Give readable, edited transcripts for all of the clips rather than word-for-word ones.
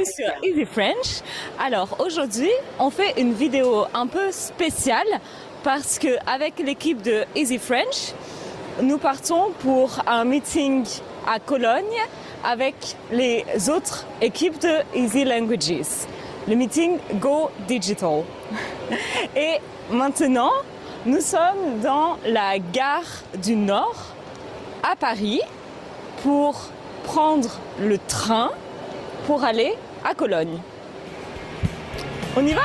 Sur Easy French. Alors aujourd'hui, on fait une vidéo un peu spéciale parce que avec l'équipe de Easy French, nous partons pour un meeting à Cologne avec les autres équipes de Easy Languages. Le meeting Go Digital. Et maintenant, nous sommes dans la gare du Nord à Paris pour prendre le train pour aller à Cologne. On y va?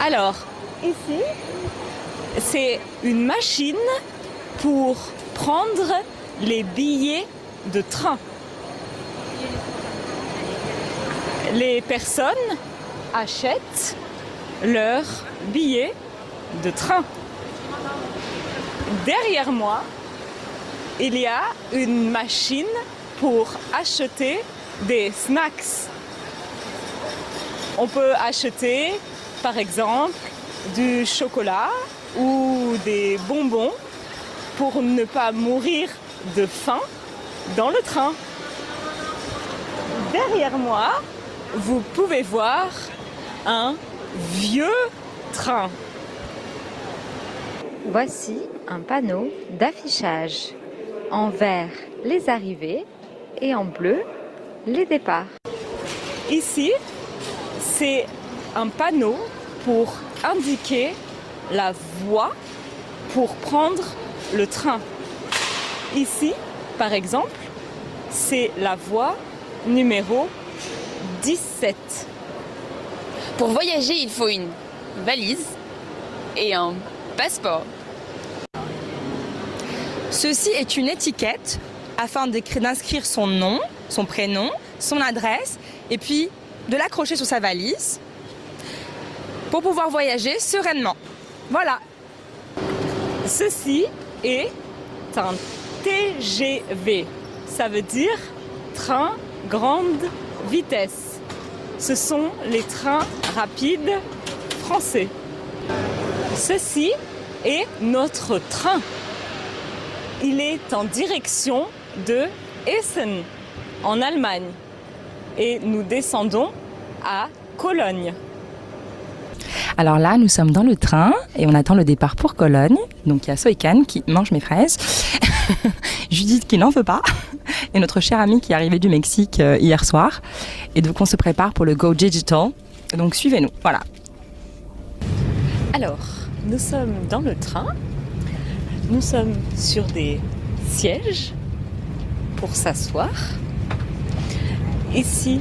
Alors, ici, c'est une machine pour prendre les billets de train. Les personnes achètent leurs billets de train. Derrière moi, il y a une machine pour acheter des snacks. On peut acheter, par exemple, du chocolat ou des bonbons pour ne pas mourir de faim dans le train. Derrière moi, vous pouvez voir un vieux train. Voici un panneau d'affichage. En vert, les arrivées et en bleu, les départs. Ici, c'est un panneau pour indiquer la voie pour prendre le train. Ici, par exemple, c'est la voie numéro 17. Pour voyager, il faut une valise et un passeport. Ceci est une étiquette afin d'inscrire son nom, son prénom, son adresse et puis de l'accrocher sur sa valise pour pouvoir voyager sereinement. Voilà. Ceci est un TGV. Ça veut dire train grande vitesse. Ce sont les trains rapides français. Ceci est notre train. Il est en direction de Essen, en Allemagne. Et nous descendons à Cologne. Alors là, nous sommes dans le train et on attend le départ pour Cologne. Donc il y a Soikan qui mange mes fraises, Judith qui n'en veut pas, et notre cher ami qui est arrivé du Mexique hier soir. Et donc on se prépare pour le Go Digital. Donc suivez-nous, voilà. Alors, nous sommes dans le train. Nous sommes sur des sièges pour s'asseoir. Ici,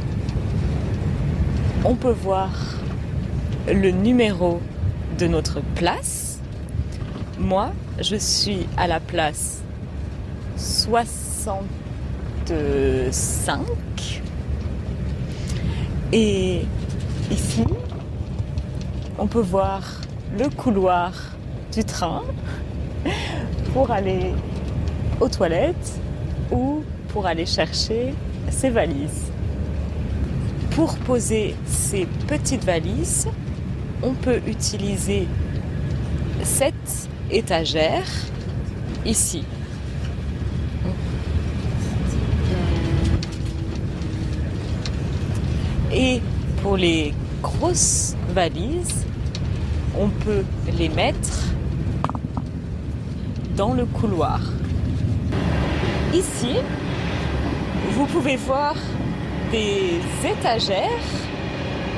on peut voir le numéro de notre place. Moi, je suis à la place 65. Et ici, on peut voir le couloir du train pour aller aux toilettes ou pour aller chercher ses valises. Pour poser ces petites valises, on peut utiliser cette étagère ici. Et pour les grosses valises, on peut les mettre dans le couloir. Ici, vous pouvez voir des étagères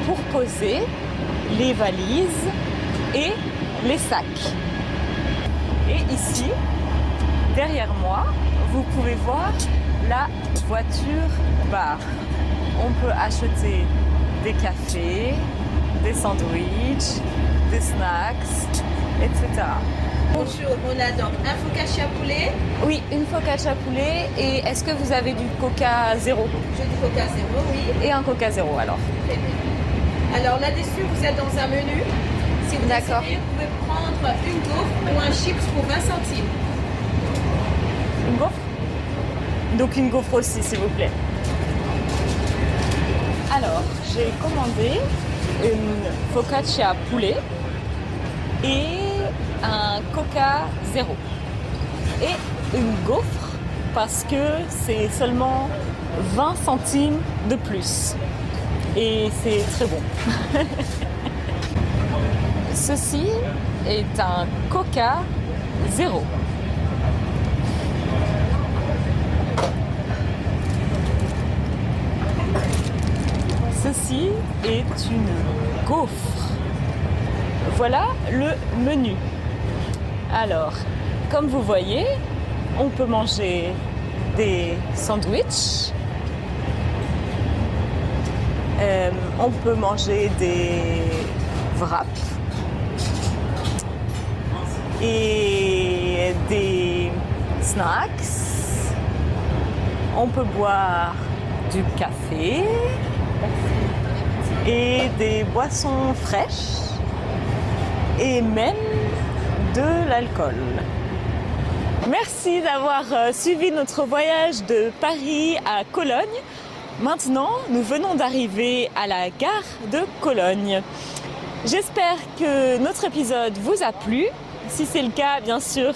pour poser les valises et les sacs. Et ici, derrière moi, vous pouvez voir la voiture bar. On peut acheter des cafés, des sandwichs, des snacks, etc. Bonjour, on a donc un focaccia poulet. Oui, une focaccia poulet. Et est-ce que vous avez du coca zéro? Je dis coca zéro, oui. Et un coca zéro alors. Très bien. Alors là-dessus, vous êtes dans un menu. Si vous D'accord. décidez, vous pouvez prendre une gaufre ou un chips pour 20 centimes. Une gaufre? Donc une gaufre aussi, s'il vous plaît. Alors, j'ai commandé une focaccia poulet et un coca zéro. et une gaufre parce que c'est seulement 20 centimes de plus. Et c'est très bon. Ceci est un Coca zéro. Ceci est une gaufre. Voilà le menu. Alors, comme vous voyez, on peut manger des sandwichs, on peut manger des wraps et des snacks, on peut boire du café et des boissons fraîches et même de l'alcool. Merci d'avoir suivi notre voyage de Paris à Cologne. Maintenant, nous venons d'arriver à la gare de Cologne. J'espère que notre épisode vous a plu. Si c'est le cas, bien sûr,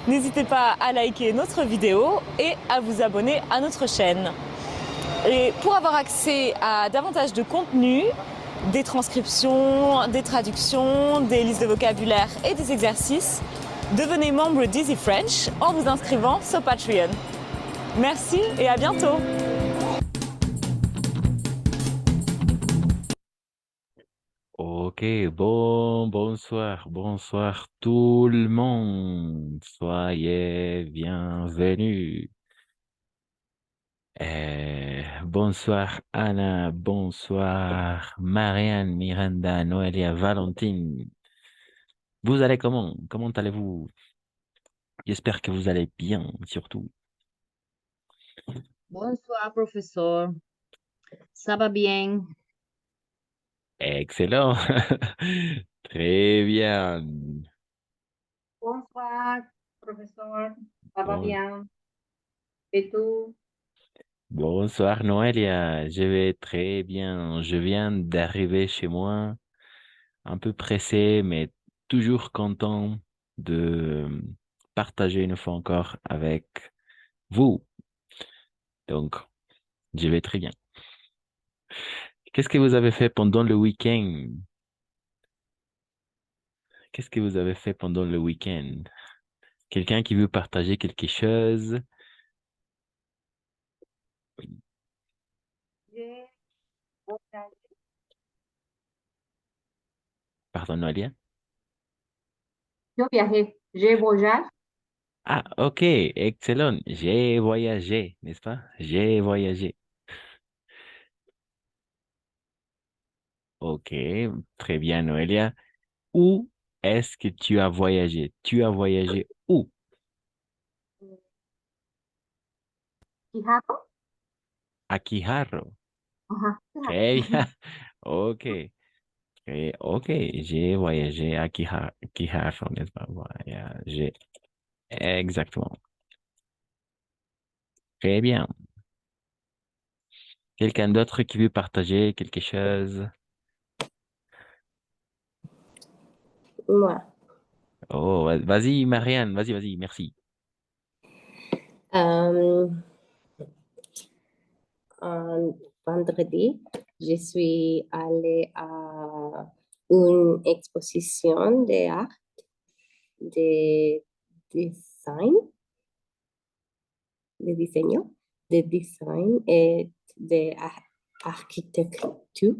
n'hésitez pas à liker notre vidéo et à vous abonner à notre chaîne. Et pour avoir accès à davantage de contenu, des transcriptions, des traductions, des listes de vocabulaire et des exercices, devenez membre d'Easy French en vous inscrivant sur Patreon. Merci et à bientôt! Ok, bonsoir tout le monde. Soyez bienvenus. Bonsoir Anna, bonsoir Marianne, Miranda, Noelia, Valentine. Vous allez comment? Comment allez-vous? J'espère que vous allez bien, surtout. Bonsoir, professeur. Ça va bien? Excellent. Très bien. Bonsoir, professeur. Ça va Bon- bien? Et tout? Bonsoir Noelia, je vais très bien. Je viens d'arriver chez moi, un peu pressé, mais toujours content de partager une fois encore avec vous. Donc, je vais très bien. Qu'est-ce que vous avez fait pendant le week-end? Qu'est-ce que vous avez fait pendant le week-end? Quelqu'un qui veut partager quelque chose? J'ai Pardon, Noelia? viajé. J'ai voyagé. Ah, ok, excellent. J'ai voyagé, n'est-ce pas? J'ai voyagé. Ok, très bien, Noelia. Où est-ce que tu as voyagé? Tu as voyagé où? Quijano. À Kiharro. Ajá. Très bien. Ok. Ok, j'ai voyagé à Kiharro, n'est-ce pas? Voyagé. Exactement. Très bien. Quelqu'un d'autre qui veut partager quelque chose? Moi, Oh, vas-y, Marianne, vas-y, merci. euh, un vendredi, je suis allée à une exposition d'art, de design, de diseño, de design et d'architecture.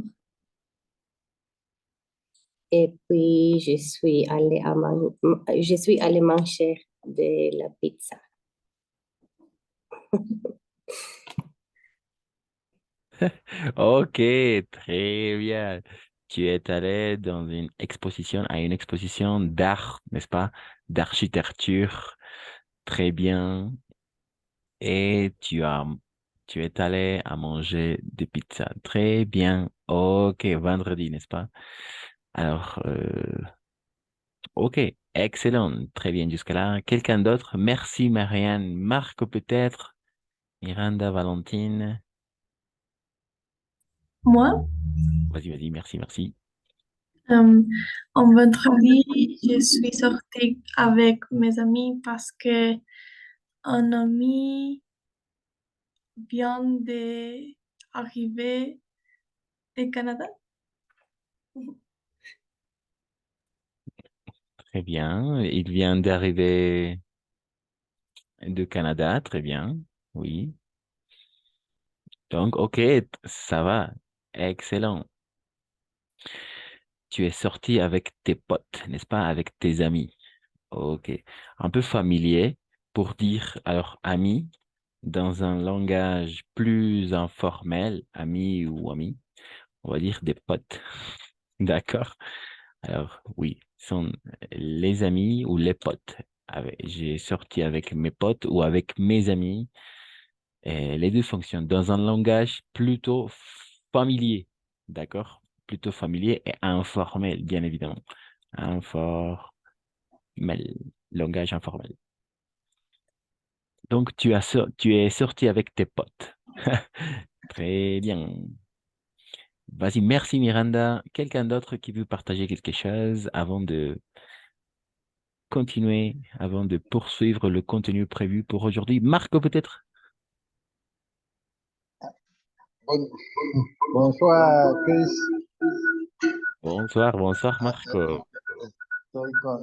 Et puis, je suis allée manger de la pizza. Ok, très bien. Tu es allé dans à une exposition d'art, n'est-ce pas? D'architecture. Très bien. Et tu es allé à manger des pizzas. Très bien. Ok, vendredi, n'est-ce pas? Alors, ok, excellent. Très bien jusqu'à là. Quelqu'un d'autre? Merci, Marianne. Marc, peut-être? Miranda, Valentine. Moi, Vas-y, merci. Euh, en vendredi, je suis sortie avec mes amis parce que un ami vient d'arriver du Canada. Très bien. Il vient d'arriver de Canada. Très bien. Oui. Donc, ok, ça va. Excellent. Tu es sorti avec tes potes, n'est-ce pas? Avec tes amis. Ok. Un peu familier pour dire, alors, ami, dans un langage plus informel, ami ou ami, on va dire des potes. D'accord? Alors, oui, sont les amis ou les potes. J'ai sorti avec mes potes ou avec mes amis. Et les deux fonctionnent dans un langage plutôt familier. D'accord? Plutôt familier et informel, bien évidemment. Informel. Langage informel. Donc, tu es sorti avec tes potes. Très bien. Vas-y, merci Miranda. Quelqu'un d'autre qui veut partager quelque chose avant de continuer, avant de poursuivre le contenu prévu pour aujourd'hui? Marco, peut-être? Bon- bonsoir, Chris. Bonsoir, bonsoir Marco. Estoy con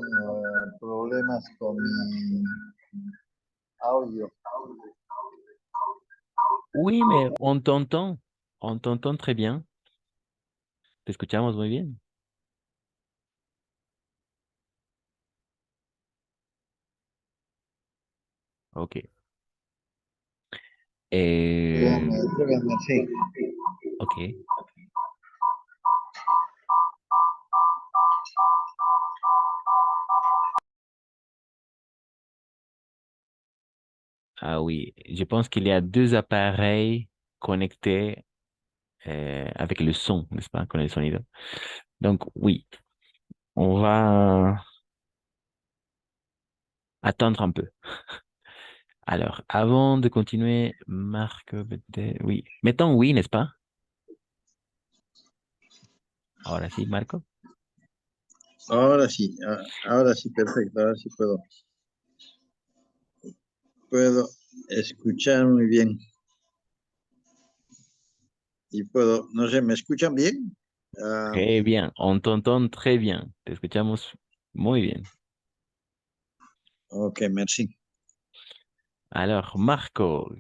problemas con mi audio. Oui, mais on t'entend très bien. Te escuchamos muy bien. Ok. Bien, Eh, bien, merci. ok. Ah oui, je pense qu'il y a deux appareils connectés avec le son, n'est-ce pas, con el sonido. Donc oui, on va attendre un peu. Alors, avant de continuer, Marc, peut-être, oui. Mettons oui, n'est-ce pas? Ahora sí, Marco. Ahora sí, perfecto, ahora sí puedo escuchar muy bien. Y puedo, no sé, ¿me escuchan bien? Ah, Très bien, on t'entend très bien. Te escuchamos muy bien. ok, merci. Alors, Marco,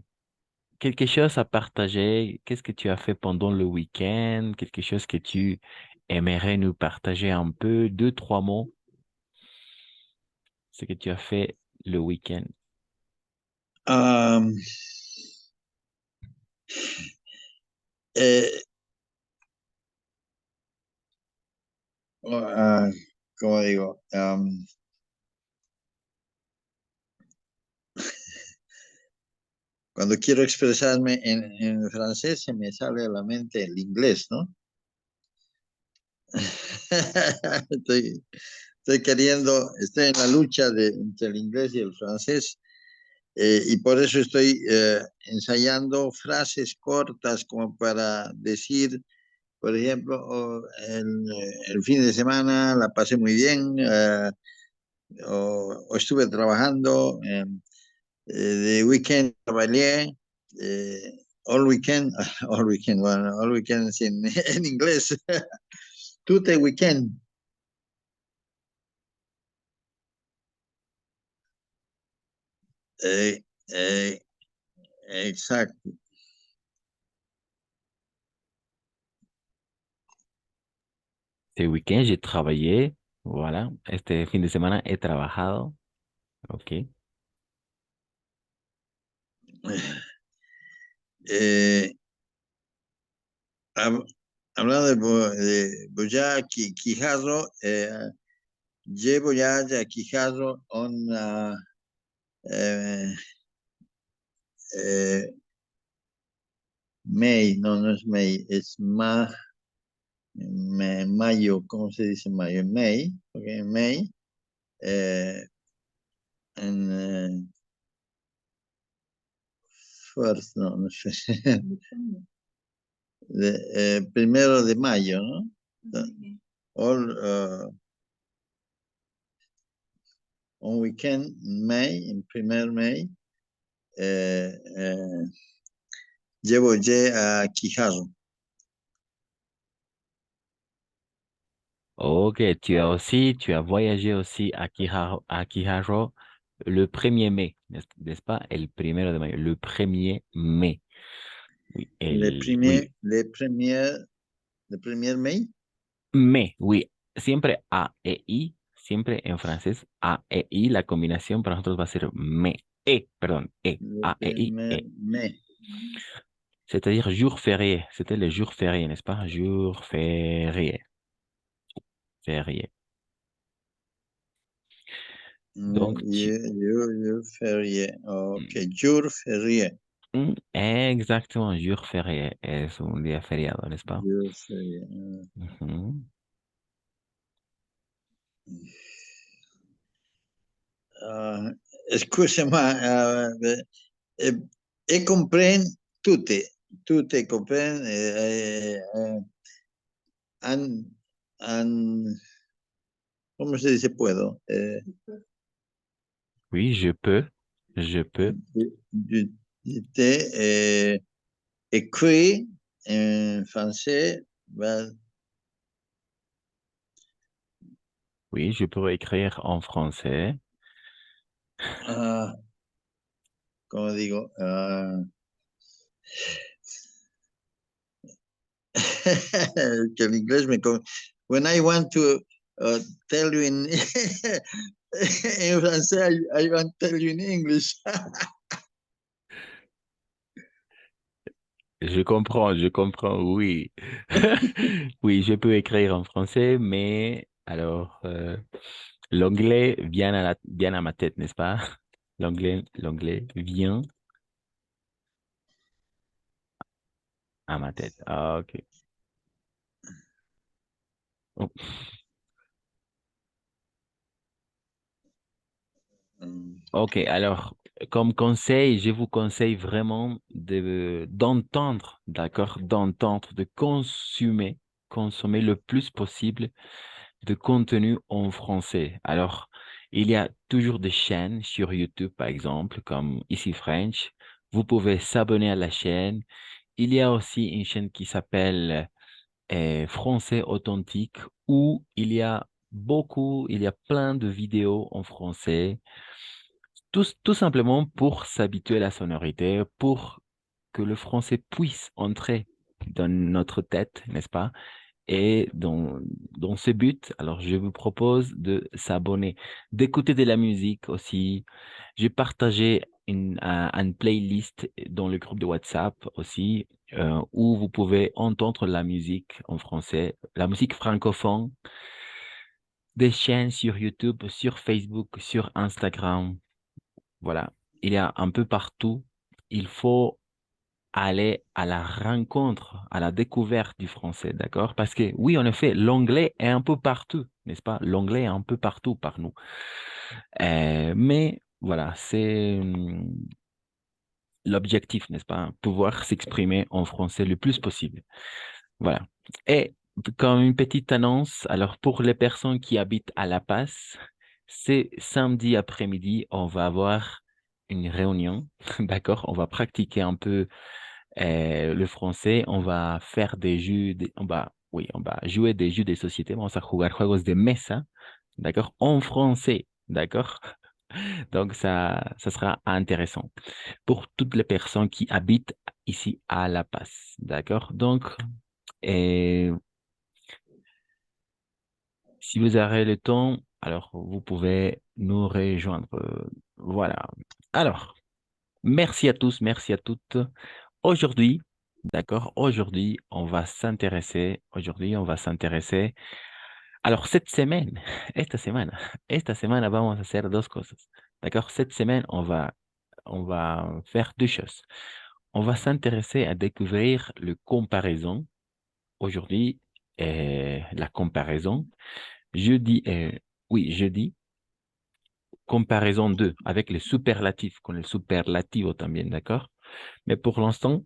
quelque chose à partager? Qu'est-ce que tu as fait pendant le week-end? Quelque chose que tu aimerais nous partager un peu? Deux, trois mots, ce que tu as fait le week-end. Ah, eh, ah, ¿cómo digo? Cuando quiero expresarme en francés se me sale a la mente el inglés, ¿no? Estoy, estoy en la lucha entre el inglés y el francés, y por eso estoy ensayando frases cortas como para decir, por ejemplo, el fin de semana la pasé muy bien, o estuve trabajando, the weekend trabajé, all weekend, all weekend, bueno, all weekend en inglés, tout the weekend. Eh, eh, exacto. Ce week-end, j'ai travaillé. Voilà. Este fin de semana he trabajado. Ok. Eh, hab- hablando de Boyá Quijarro, llevo ya de Quijarro una eh, eh, May, no, no es May, es mayo, ¿cómo se dice mayo? May, ok, May, eh, en first, no, no sé, primero de mayo, ¿no? all un weekend en May, en primer May, llevo a Quijazo. Ok, tu as voyagé aussi à Quijaro le 1er mai, n'est-ce pas? El primero de mayo, le 1er mai. Oui, oui, Le premier May. mai, oui. Siempre A e I, siempre en francés, A e I, la combinación para nosotros va a ser me. Perdón, Le A e I, premier Mai. C'est-à-dire jour férié. C'était le jour férié, n'est-ce pas? Jour férié. Férié. Donc, Férié. Ok, jour férié. Exactement, jour férié. Es un día feriado, n'est-ce pas? Jour férié. Ujú. Excusez-moi, et comprenne tout, comprenne, ¿cómo se dice puedo? Oui, je peux. Je peux. Écrit en français, ben, Oui, je peux écrire en français. como digo, que en inglés when I want to tell you in en français, I want to tell you in English. Je comprends, oui. Oui, je peux écrire en français, mais alors, l'anglais vient à ma tête, n'est-ce pas? L'anglais vient à ma tête. Ah, ok. Oh. Ok, alors, comme conseil, je vous conseille vraiment d'entendre, d'accord, d'entendre, de consommer le plus possible de contenu en français. Alors, il y a toujours des chaînes sur YouTube, par exemple, comme Easy French. Vous pouvez s'abonner à la chaîne. Il y a aussi une chaîne qui s'appelle Français Authentique où il y a plein de vidéos en français, tout simplement pour s'habituer à la sonorité, pour que le français puisse entrer dans notre tête, n'est-ce pas? Et dans ce but, alors je vous propose de s'abonner, d'écouter de la musique aussi. J'ai partagé une playlist dans le groupe de WhatsApp aussi, où vous pouvez entendre la musique en français, la musique francophone, des chaînes sur YouTube, sur Facebook, sur Instagram. Voilà, il y a un peu partout. Il faut aller à la rencontre, à la découverte du français, d'accord? Parce que oui, en effet, l'anglais est un peu partout, n'est-ce pas? L'anglais est un peu partout par nous. Mais voilà, c'est l'objectif, n'est-ce pas? Pouvoir s'exprimer en français le plus possible. Voilà. Et comme une petite annonce, alors pour les personnes qui habitent à La Paz, c'est samedi après-midi, on va avoir une réunion, d'accord? On va pratiquer un peu le français, on va faire des jeux, on va jouer des jeux de société, vamos a jugar juegos de mesa, d'accord, en français, d'accord? Donc ça sera intéressant pour toutes les personnes qui habitent ici à La Paz, d'accord? Donc, euh, si vous avez le temps, alors vous pouvez nous rejoindre. Voilà. Alors, merci à tous, merci à toutes. Aujourd'hui, d'accord, aujourd'hui, on va s'intéresser. Alors, esta semana vamos a hacer dos cosas, d'accord? Cette semaine, on va faire deux choses. On va s'intéresser à découvrir le comparaison. Aujourd'hui, la comparaison. Jeudi, jeudi, comparaison 2 avec les superlatifs, con el superlativo también, d'accord? Mais pour l'instant,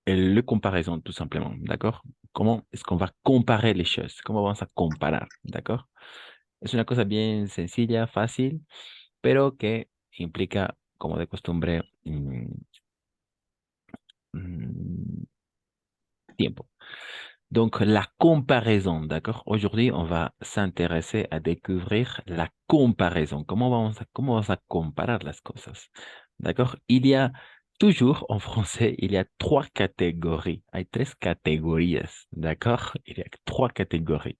le comparaison, tout simplement, d'accord? comment est-ce qu'on va comparer les choses? ¿Cómo vamos a comparar? ¿D'accord? Es una cosa bien sencilla, fácil, pero que implica, como de costumbre, tiempo. Donc, la comparaison, d'accord? Aujourd'hui, on va s'intéresser à découvrir la comparaison. Comment vamos a comparar las cosas? D'accord? Il y a toujours, en français, il y a trois catégories. Hay tres categorías, d'accord? Il y a trois catégories.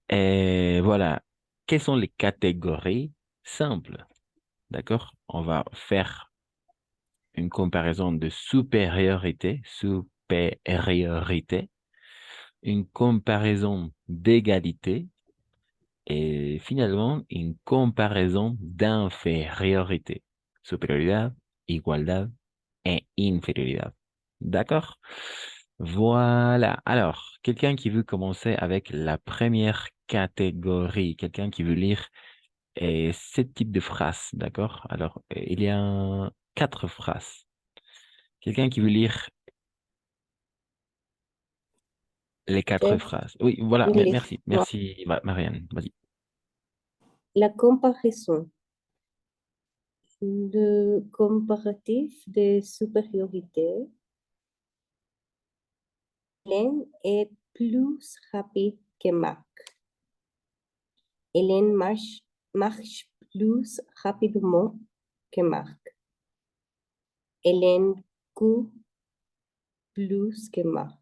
Et voilà. Quelles sont les catégories? Simples, d'accord? On va faire une comparaison de supériorité, une comparaison d'égalité et finalement une comparaison d'infériorité. Superioridad, igualdad et inferioridad. D'accord? Voilà. Alors, quelqu'un qui veut commencer avec la première catégorie, quelqu'un qui veut lire ce type de phrases, d'accord? Alors, il y a 4 phrases. Quelqu'un qui veut lire les 4 Chef, phrases. Oui, voilà, oui, merci, moi. merci Marianne, vas-y. La comparaison. Le comparatif de supériorité. Hélène est plus rapide que Marc. Hélène marche plus rapidement que Marc. Hélène court plus que Marc.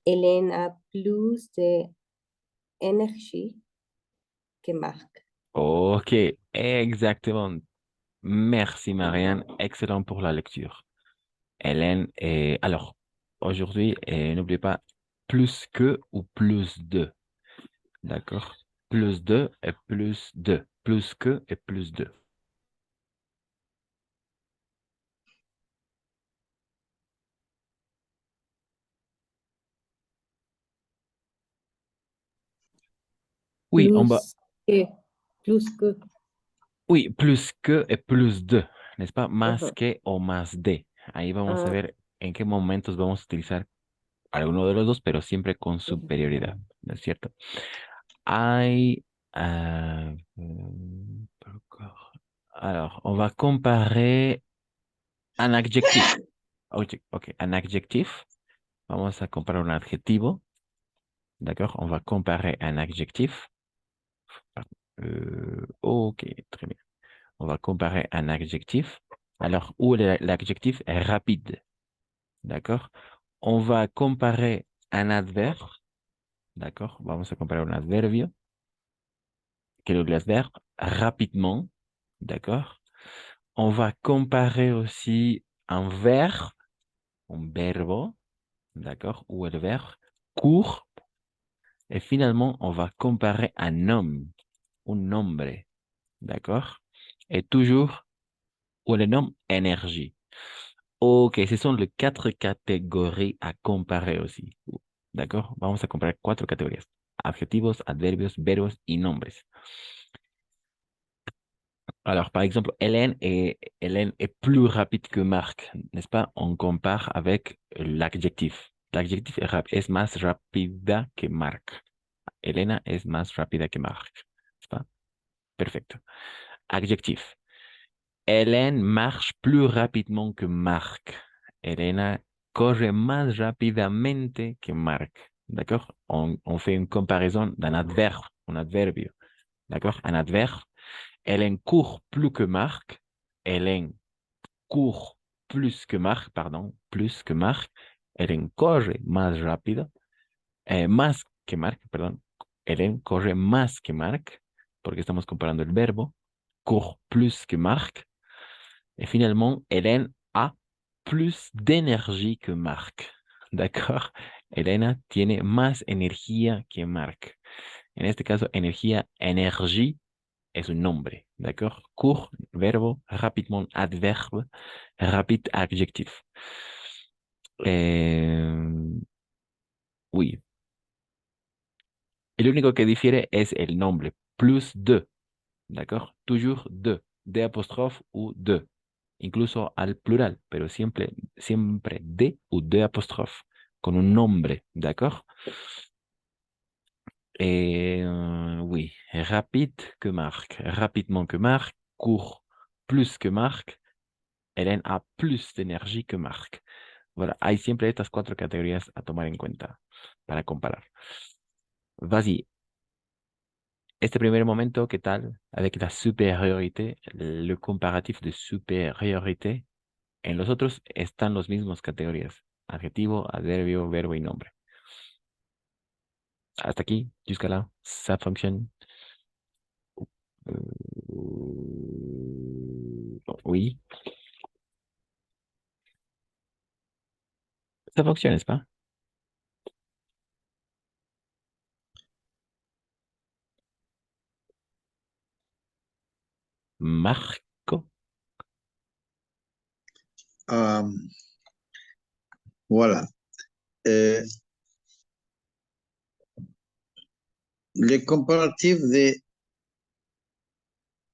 Hélène a plus d'énergie que Marc. Ok, exactement. Merci Marianne, excellent pour la lecture. Hélène, alors, aujourd'hui, n'oubliez pas plus que ou plus de. D'accord? Plus de et plus de. Plus que et plus de. Oui, on va. Que. Plus que. Oui, plus que et plus de. ¿N'est-ce pas? Más Ajá. que o más de. Ahí vamos a Ah, ver en qué momentos vamos a utilizar alguno de los dos, pero siempre con ujú. superioridad, ¿no es cierto? Hay... alors, on va comparer un adjectif. Ok, un adjectif. Vamos a comparar un adjetivo. D'accord? On va comparer un adjectif. Ok, très bien. On va comparer un adjectif. Alors, où l'adjectif est rapide. D'accord? On va comparer un adverbe. D'accord? Vamos a comparar un adverbio. Que le adverbe rapidement. D'accord? On va comparer aussi un verbe, un verbo. D'accord? Ou le verbe court. Et finalement, on va comparer un homme, un nombre. D'accord? Et toujours, ou le nom énergie. Ok, ce sont les 4 catégories à comparer aussi. D'accord? Vamos a comparar 4 categorías. Adjetivos, adverbios, verbos y nombres. Alors, par exemple, Hélène est plus rapide que Marc, n'est-ce pas? On compare avec l'adjectif. L'adjectif es más rápida que Marc. Elena es más rápida que Marc, n'est-ce pas? Perfecto. Adjectif. Hélène marche plus rapidement que Marc. Elena corre más rápidamente que Marc. D'accord? On fait une comparaison d'un adverbe, un adverbio. D'accord? Un adverbe. Hélène court plus que Marc. Hélène court plus que Marc, pardon, plus que Marc. Hélène corre más rápido. Más que Marc, perdón. Hélène corre más que Marc, porque estamos comparando el verbo. Court plus que Marc. Et finalement, Hélène a plus d'énergie que Marc. D'accord? Elena tiene más energía que Marc. En este caso, énergie es un nombre. D'accord? Court, verbo, rapidement, adverbe, rapide, adjectif. Oui. El único que difiere es el nombre. Plus de. D'accord? Toujours de apóstrofe ou de. Incluso al plural, pero siempre de o de apóstrofe. con un nombre, d'accord? Et oui, rapide que Marc, rapidement que Marc, court plus que Marc, Hélène a plus d'énergie que Marc. Voilà, hay siempre estas 4 categorías a tomar en cuenta para comparar. Vas-y. Este primer momento, ¿qué tal? Avec la supériorité, le comparatif de supériorité. En los otros están las mismas categorías. Adjetivo, adverbio, verbo y nombre. Hasta aquí, jusqu'à là, ça fonctionne. Oui, ça fonctionne, n'est-ce pas? Marco. Voilà. Les comparatifs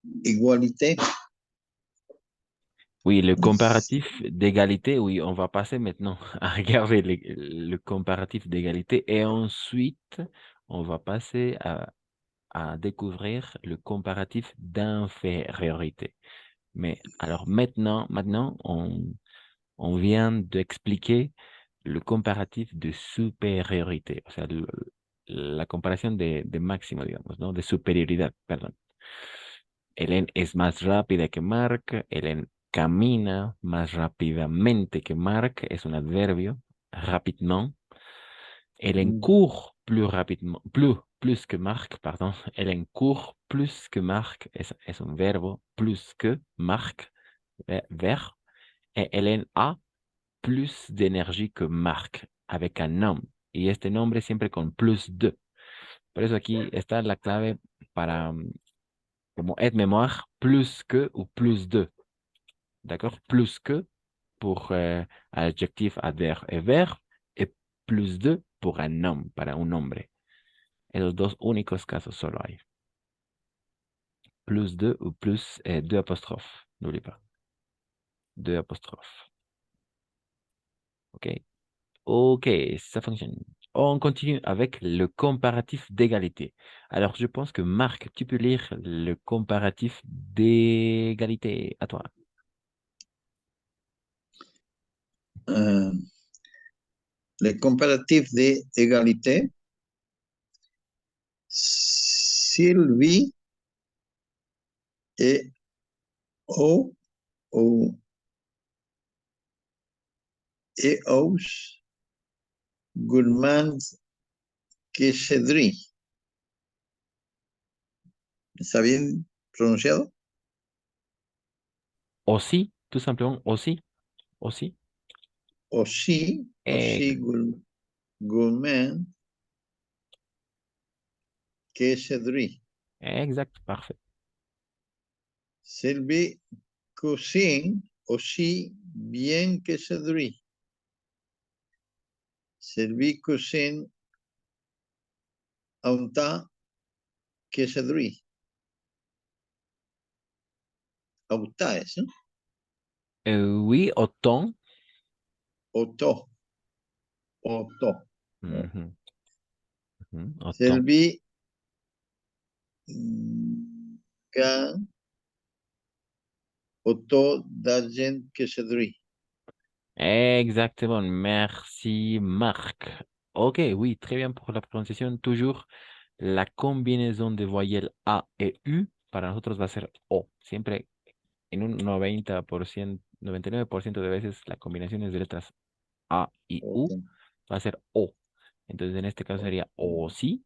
d'égalité. Oui, le comparatif d'égalité, oui, on va passer maintenant à regarder le comparatif d'égalité et ensuite, on va passer à découvrir le comparatif d'infériorité. Mais alors maintenant on vient d'expliquer le comparatif de supériorité, o sea, la comparación de máximo, digamos, ¿no? De superioridad, perdón. Hélène es más rápida que Marc, Hélène camina más rápidamente que Marc, es un adverbio, rapidement. Hélène court plus rapidement, plus que Marc, pardon. Hélène court plus que Marc, es un verbo, plus que Marc, vers. Et Hélène a plus d'énergie que Marc, avec un nombre. Y este nombre siempre con plus de. Por eso aquí está la clave para, como aide-mémoire, plus que ou plus de. D'accord? Plus que pour adjectif, adverbe et verbe, et plus de pour un nom, para un nombre. Esos dos únicos casos solo hay. Plus de ou plus deux apostrophes. N'oublie pas. Deux apostrophes. OK? OK, ça fonctionne. On continue avec le comparatif d'égalité. Alors, je pense que Marc, tu peux lire le comparatif d'égalité. À toi. Le comparatif d'égalité. Sylvie et O et Ous Gourmand Quesedry. ¿Está bien pronunciado? Aussi, tout simplement, aussi. Aussi. Aussi Gourmand Quesedry. Exact, parfait. Sylvie cuisine aussi bien que Cédric. Sylvie cuisine autant que Cédric. Autant, ¿eso? Oui, autant. Autant. Autant. Autant. Sylvie gagne autant d'argent que Cédric. Exactement, merci Marc. Ok, oui, très bien pour la prononciation. Toujours la combinaison de voyelles A et U para nosotros va a ser O. Siempre en un 90%, 99% de veces la combinación es de letras A y U va a ser O. Entonces en este caso sería o sí,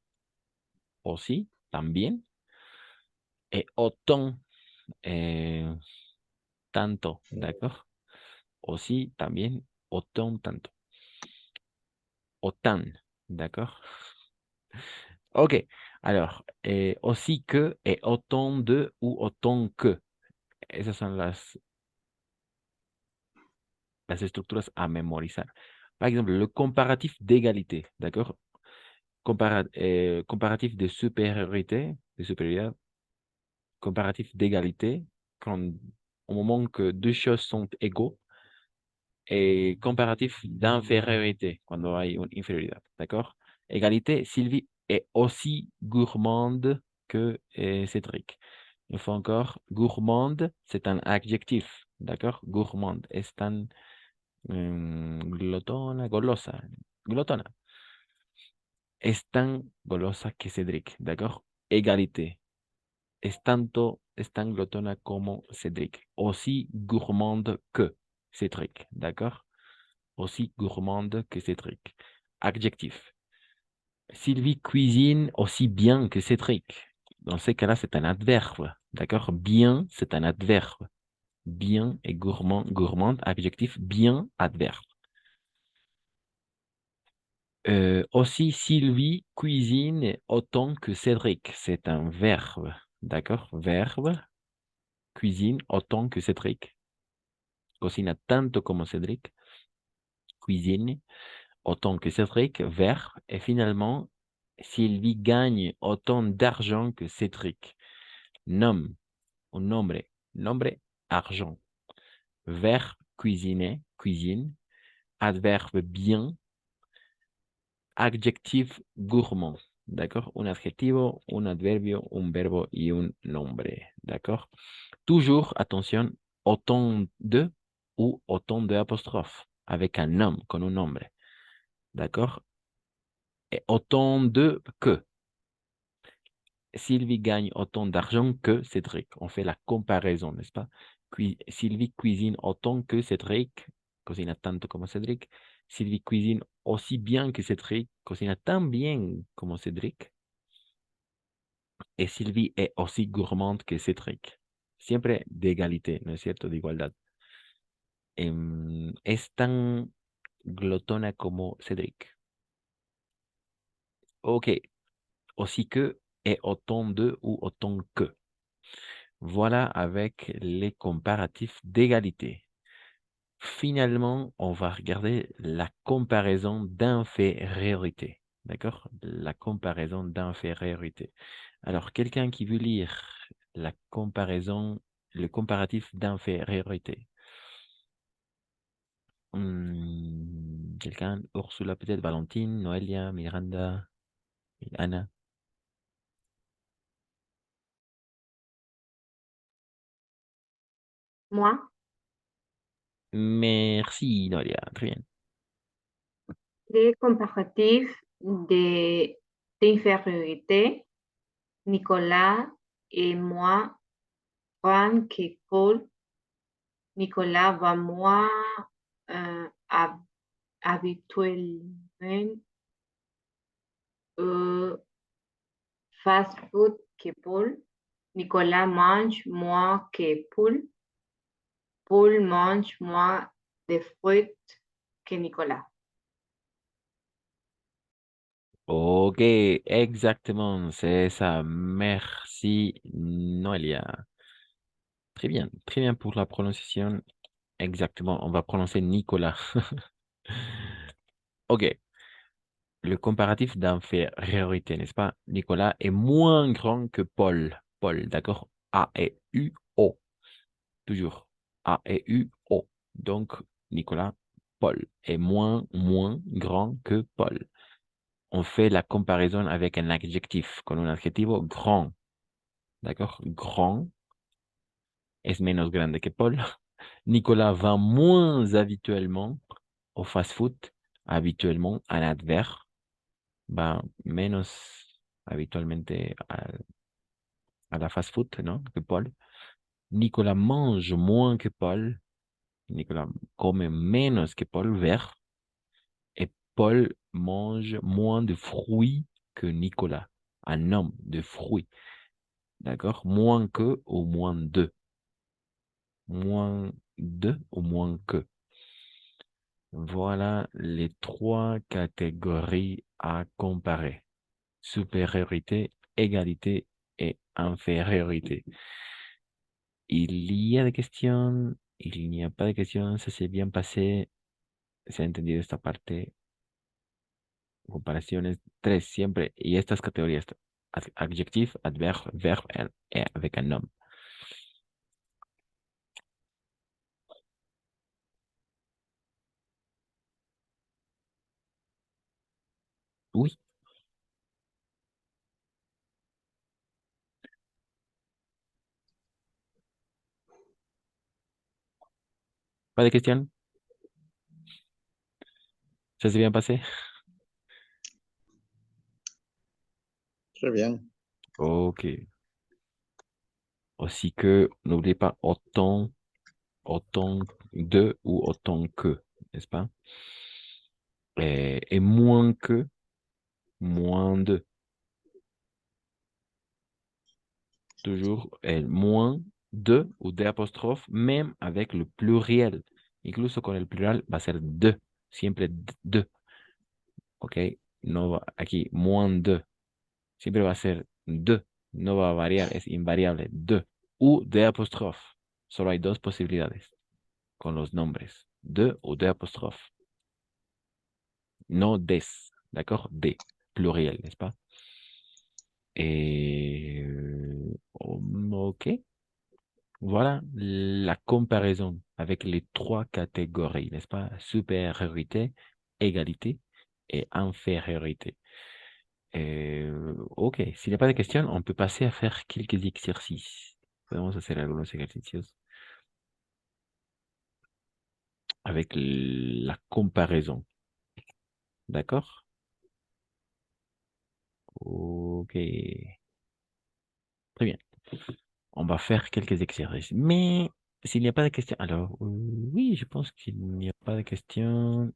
también. Autant, tanto, ¿d'accord? O sí, también, autant, tanto. Autant, d'accord? Ok, alors, aussi que et autant de ou autant que. Esas son las estructuras a memorizar. Par exemple, le comparatif d'égalité, d'accord? Comparatif de supériorité, comparatif d'égalité, quand au moment que deux choses sont égaux, Et comparatif d'infériorité, quand hay une inférioridad, d'accord? Égalité, Sylvie est aussi gourmande que Cédric. Une fois encore, gourmande, c'est un adjectif, d'accord? Gourmande, es tan glotona, golosa, glotona. Es tan golosa que Cédric, d'accord? Égalité, es tan glotona como Cédric. Aussi gourmande que Cédric, d'accord? Aussi gourmande que Cédric. Adjectif. Sylvie cuisine aussi bien que Cédric. Dans ces cas-là, c'est un adverbe, d'accord? Bien, c'est un adverbe. Bien et gourmand, gourmande, adjectif, bien, adverbe. Aussi, Sylvie cuisine autant que Cédric. C'est un verbe, d'accord? Verbe, cuisine autant que Cédric. Cocina tanto como Cédric. Cuisine autant que Cédric, verbe. Et finalement, Sylvie gagne autant d'argent que Cédric. Nom, un nombre, nombre, argent. Verbe, cuisiner, cuisine. Adverbe, bien. Adjectif, gourmand. D'accord? Un adjetivo, un adverbio, un verbo y un nombre. D'accord? Toujours, attention, autant de ou autant de apostrophe avec un nom, con un nombre. D'accord? Et autant de que. Sylvie gagne autant d'argent que Cédric. On fait la comparaison, n'est-ce pas? Sylvie cuisine autant que Cédric, cocina tanto como Cédric. Sylvie cuisine aussi bien que Cédric, cocina tan bien como Cédric. Et Sylvie est aussi gourmande que Cédric. Siempre d'égalité, ¿no es cierto? De igualdad. Es tan glotona como Cédric. Ok. Aussi que et autant de ou autant que. Voilà avec les comparatifs d'égalité. Finalement, on va regarder la comparaison d'infériorité. D'accord? La comparaison d'infériorité. Alors, quelqu'un qui veut lire la comparaison, le comparatif d'infériorité. Quelqu'un? Ursula peut-être, Valentine, Noelia, Miranda, Anna. Moi, Merci, Noelia. Très bien. les comparatifs de d'infériorité, Nicolas et moi, Juan que Paul, Nicolas va moins habituellement au fast food que Paul. Nicolas mange moins que Paul. Paul mange moins de fruits que Nicolas. Ok, exactement, c'est ça. Merci, Noelia. Très bien pour la prononciation. Exactement, on va prononcer Nicolas. Ok, le comparatif d'infériorité, n'est-ce pas? Nicolas est moins grand que Paul. Paul, d'accord? A et U, O. Toujours. A et U, O. Donc, Nicolas, Paul est moins grand que Paul. On fait la comparaison avec un adjectif, con un adjetivo grand. D'accord? Grand es menos grande que Paul. Nicolas va moins habituellement au fast-food. Habituellement, un adverbe. Va menos habitualmente a la fast-food, ¿no? Que Paul. Nicolas mange moins que Paul. Nicolas come menos que Paul, verbe. Et Paul mange moins de fruits que Nicolas. Un homme de fruits. D'accord? Moins que ou moins de. Moins de ou moins que. Voilà les trois catégories à comparer. Supériorité, égalité et infériorité. Il y a des questions, il n'y a pas de questions, ça s'est bien passé. Se ha entendido esta parte. Comparaciones, tres siempre. Y estas categorías, adjectif, adverbe, verbe et avec un nom. Oui. Pas de questions? Ça s'est bien passé? Très bien. Ok. Aussi que, n'oubliez pas autant de ou autant que, n'est-ce pas? Et moins que, moins de. Toujours moins de ou de apostrophe, même avec le pluriel. Incluso con el plural va a ser de, siempre de. ¿Ok? No va, aquí, moins de. Siempre va a ser de. No va a variar, es invariable. De. U de apostrophe. Solo hay dos posibilidades con los nombres. De o de apostrophe. No des. ¿D'accord? De. Pluriel, n'est-ce pas? Et... ok. Voilà la comparaison avec les trois catégories, n'est-ce pas? Supériorité, égalité et infériorité. Ok, s'il n'y a pas de questions, on peut passer à faire quelques exercices. Podemos hacer algunos ejercicios avec la comparaison. D'accord? Ok. Très bien. On va faire quelques exercices. Mais s'il n'y a pas de questions, alors oui, je pense qu'il n'y a pas de questions.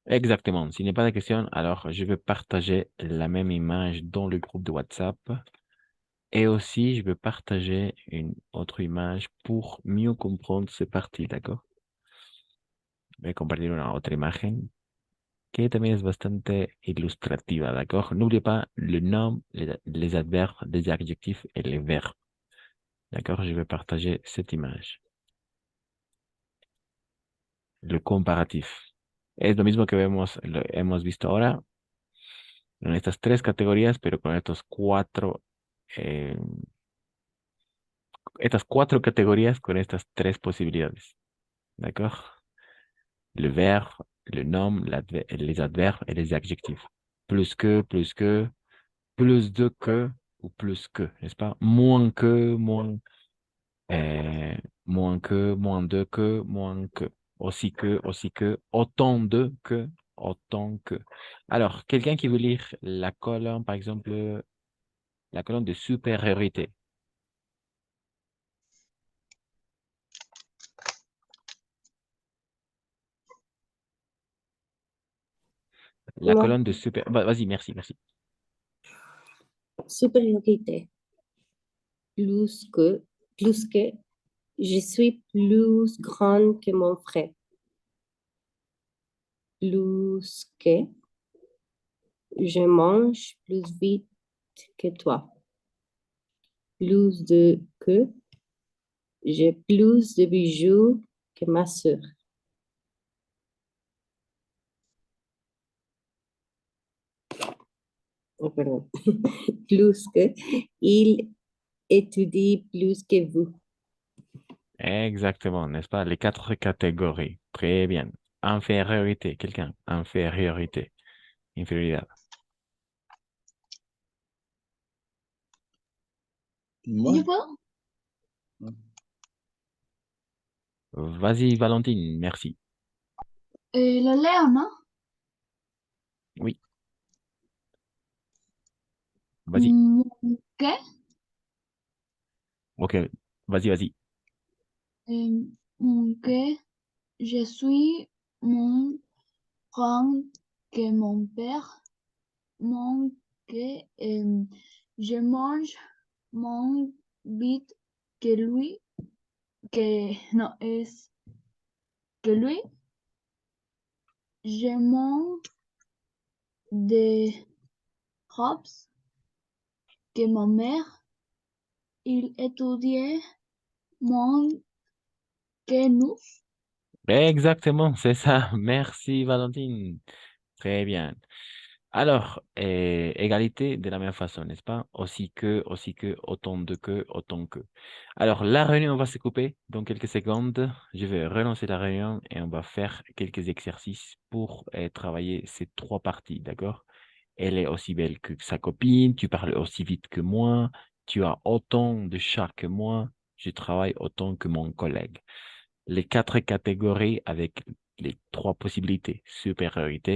Exactement. S'il n'y a pas de questions, alors je vais partager la même image dans le groupe de WhatsApp. Et aussi, je vais partager une autre image pour mieux comprendre ces parties, ¿d'accord? Voy a compartir una otra imagen que también es bastante ilustrativa, ¿d'accord? N'oubliez pas le nom, les adverbes, les adjectifs et les verbes. D'accord? Je vais partager cette image. Le comparatif. Es lo mismo que hemos visto ahora en estas tres categorías, pero con estas cuatro categorías con estas tres posibilidades. D'accord? Le verbe, le nom, les adverbes et les adjectifs. Plus que, plus de que ou plus que, n'est-ce pas? Moins que, moins que, moins de que, moins que. Aussi que, autant de que, autant que. Alors, quelqu'un qui veut lire la colonne, par exemple, la colonne de supériorité. La Moi, colonne de Vas-y, merci, merci. supériorité. Plus que, je suis plus grande que mon frère. Plus que, je mange plus vite que toi. Plus de que, j'ai plus de bijoux que ma sœur. Oh, pardon. Plus que, il étudie plus que vous. Exactement, n'est-ce pas? Les quatre catégories. Très bien. Infériorité, quelqu'un. Infériorité. Inférioridad. Moi, Vas-y, Valentine, merci. La leo, ¿no? Oui. Vas-y. ¿Qué? Ok. Vas-y. Que je suis mon grand que mon père, mon que je mange mon vite que lui, que no es que lui, je mange des robes que ma mère, il étudiait moins que nous. Exactement, c'est ça. Merci, Valentine. Très bien. Alors, égalité de la même façon, n'est-ce pas? Aussi que, autant que. Alors, la réunion va se couper dans quelques secondes. Je vais relancer la réunion et on va faire quelques exercices pour travailler ces trois parties, d'accord? Elle est aussi belle que sa copine, tu parles aussi vite que moi, tu as autant de chats que moi, je travaille autant que mon collègue. Les quatre catégories avec les trois possibilités, supériorité,